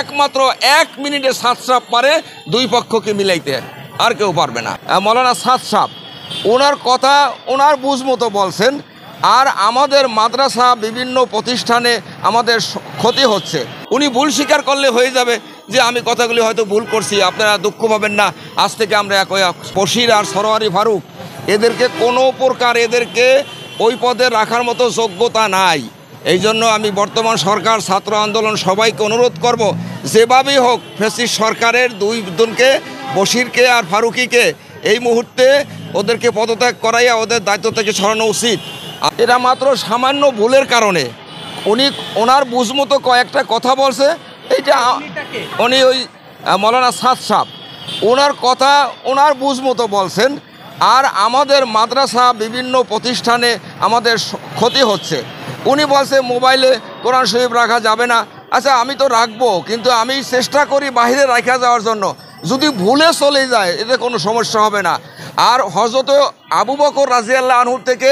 একমাত্র 1 মিনিটে সাদ সাহেব পারে দুই পক্ষকে মিলাইতে, আর কেউ পারবে না। মৌলানা সাদ সাহেব ওনার কথা ওনার বুঝ মতো বলছেন, আর আমাদের মাদ্রাসা বিভিন্ন প্রতিষ্ঠানে আমাদের ক্ষতি হচ্ছে। উনি ভুল স্বীকার করলে হয়ে যাবে যে আমি কথাগুলি হয়তো ভুল করছি, আপনারা দুঃখ পাবেন না। আজ থেকে আমরা বশির আর সরোয়ারি ফারুক এদেরকে কোনো প্রকার এদেরকে ওই পদে রাখার মতো যোগ্যতা নাই। এই জন্য আমি বর্তমান সরকার, ছাত্র আন্দোলন সবাইকে অনুরোধ করব, যেভাবেই হোক ফ্যাসিস্ট সরকারের দুইজনকে, বশিরকে আর ফারুকিকে এই মুহূর্তে ওদেরকে পদত্যাগ করাইয়া ওদের দায়িত্ব থেকে সরানো উচিত। এটা মাত্র সামান্য ভুলের কারণে উনি ওনার বুঝমতো কয়েকটা কথা বলছে। এইটা উনি ওই মৌলানা সাদ সাহেব ওনার কথা ওনার বুঝমতো বলছেন, আর আমাদের মাদ্রাসা বিভিন্ন প্রতিষ্ঠানে আমাদের ক্ষতি হচ্ছে। উনি বলছে মোবাইলে কোরআন শরীফ রাখা যাবে না। আচ্ছা, আমি তো রাখবো, কিন্তু আমি চেষ্টা করি বাইরে রাখা যাওয়ার জন্য। যদি ভুলে চলে যায় এতে কোনো সমস্যা হবে না। আর হযরত আবু বকর রাদিয়াল্লাহু আনহু থেকে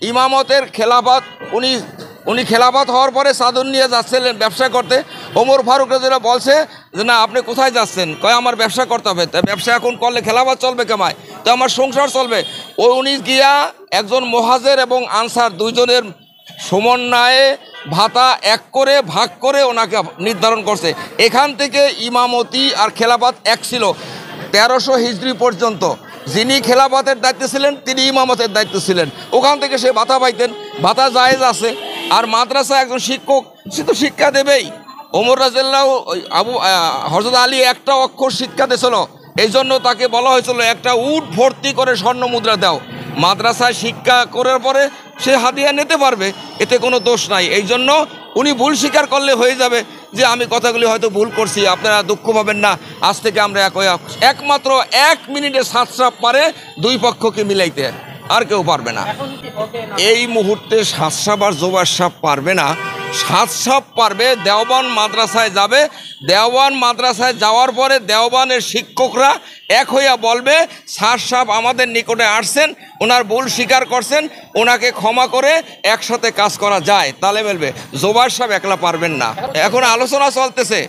ইমামতের খেলাফত উনি খেলাফত হওয়ার পরে চাদর নিয়ে যাচ্ছিলেন ব্যবসা করতে। ওমর ফারুক রাদিয়াল্লাহু বলছে যে না, আপনি কোথায় যাচ্ছেন? কয় আমার ব্যবসা করতে হবে। তা ব্যবসা এখন করলে খেলাফত চলবে কেমায়? তো আমার সংসার চলবে। উনি গিয়া একজন মুহাজির এবং আনসার দুইজনের সমন্বয়ে ভাতা এক করে ভাগ করে ওনাকে নির্ধারণ করছে। এখান থেকে ইমামতি আর খেলাফত এক ছিল 1300 হিজরি পর্যন্ত। যিনি খেলাফতের দায়িত্বে ছিলেন তিনি ইমামতের দায়িত্ব ছিলেন। ওখান থেকে সে ভাতা পাইতেন, ভাতা জায়েজ আছে। আর মাদ্রাসা একজন শিক্ষক, সে তো শিক্ষা দেবেই। ওমর রাদিয়াল্লাহু হযরত আলী একটা অক্ষর শিক্ষা দিয়েছিল, এই জন্য তাকে বলা হয়েছিল একটা উট ভর্তি করে স্বর্ণ মুদ্রা দাও। মাদ্রাসায় শিক্ষা করার পরে সে হাদিয়া নিতে পারবে, এতে কোনো দোষ নাই। এই জন্য উনি ভুল স্বীকার করলে হয়ে যাবে যে আমি কথাগুলি হয়তো ভুল করছি, আপনারা দুঃখ পাবেন না। আজ থেকে আমরা একমাত্র 1 মিনিটে সাদ সাহেব পারে দুই পক্ষকে মিলাইতে, আর কেউ পারবে না। এই মুহূর্তে সাদ সাহেব আর জোবায়ের সাহেব পারবে না। সাদ সাহেব পারবে, দেওবান মাদ্রাসায় যাবে। দেওবান মাদ্রাসায় যাওয়ার পরে দেওবানের শিক্ষকরা এক হইয়া বলবে সাদ সাহেব আমাদের নিকটে আসছেন, ওনার ভুল স্বীকার করছেন, ওনাকে ক্ষমা করে একসাথে কাজ করা যায়, তাহলে বলবে। জোবায়ের সাহেব একলা পারবেন না। এখন আলোচনা চলতেছে।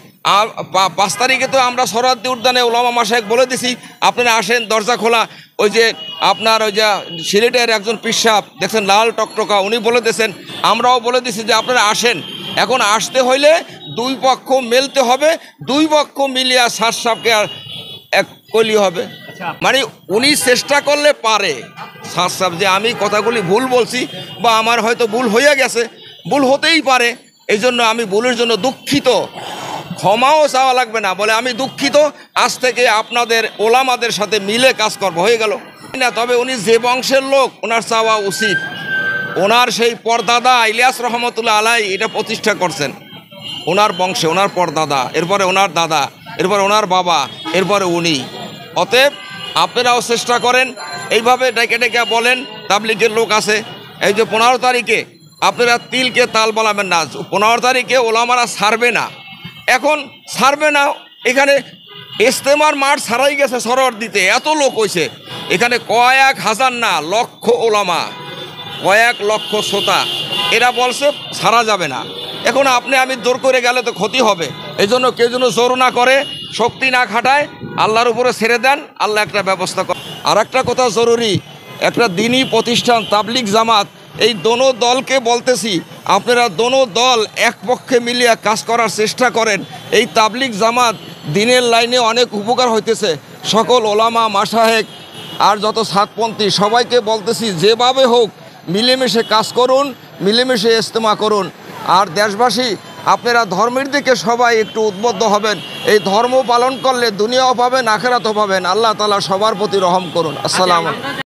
5 তারিখে তো আমরা সোহরাওয়ার্দী উদ্যানে উলামা মাশায়েখ বলে দিছি আপনারা আসেন, দরজা খোলা। ওই যে আপনার ওই যে সিলেটের একজন পীর সাহেব দেখছেন লাল টকটকা, উনি বলে দিয়েছেন, আমরাও বলে দিছি যে আপনারা আসেন। এখন আসতে হইলে দুই পক্ষ মিলতে হবে, দুই পক্ষ মিলিয়া সাদ সাহেবকে আর এক কলি হবে। মানে উনি চেষ্টা করলে পারে সাদ সাহেব যে আমি কথাগুলি ভুল বলছি বা আমার হয়তো ভুল হইয়া গেছে, ভুল হতেই পারে। এই জন্য আমি ভুলের জন্য দুঃখিত, ক্ষমাও চাওয়া লাগবে না, বলে আমি দুঃখিত, আজ থেকে আপনাদের ওলামাদের সাথে মিলে কাজ করবো, হয়ে গেল না। তবে উনি যে বংশের লোক ওনার চাওয়া উচিত, ওনার সেই পরদাদা ইলিয়াস রহমতুল্লাহ আলাই এটা প্রতিষ্ঠা করছেন ওনার বংশে, ওনার পরদাদা, এরপরে ওনার দাদা, এরপরে ওনার বাবা, এরপরে উনি। অতএব আপনারাও চেষ্টা করেন, এইভাবে ডেকে ডেকে বলেন। তাবলিগের লোক আছে, এই যে 15 তারিখে আপনারা তিলকে তাল বলাবেন না। 15 তারিখে ওলামারা ছাড়বে না, এখন ছাড়বে না। এখানে ইজতেমার মাঠ ছাড়াই গেছে সোহরাওয়ার্দীতে, এত লোক হয়েছে। এখানে কয়েক হাজার না লক্ষ ওলামা, কয়েক লক্ষ শ্রোতা, এরা বলছে ছাড়া যাবে না। এখন আপনি আমি জোর করে গেলে তো ক্ষতি হবে। এই জন্য কেউ যেন জোর না করে, শক্তি না খাটায়, আল্লাহর উপরে ছেড়ে দেন, আল্লাহ একটা ব্যবস্থা করে। আর একটা কথা জরুরি, একটা দিনী প্রতিষ্ঠান তাবলিগ জামাত, এই দোনো দলকে বলতেছি আপনারা দোনো দল এক পক্ষে মিলিয়ে কাজ করার চেষ্টা করেন। এই তাবলিগ জামাত দিনের লাইনে অনেক উপকার হইতেছে। সকল ওলামা মাশায়েখ আর যত সাতপন্থী সবাইকে বলতেছি যেভাবে হোক মিলেমিশে কাজ করুন, মিলেমিশে ইজতেমা করুন। আর দেশবাসী আপনারা ধর্মের দিকে সবাই একটু উদ্বুদ্ধ হবেন। এই ধর্ম পালন করলে দুনিয়াও পাবেন, আখিরাতও পাবেন। আল্লাহ তাআলা সবার প্রতি রহম করুন। আসসালামু আলাইকুম।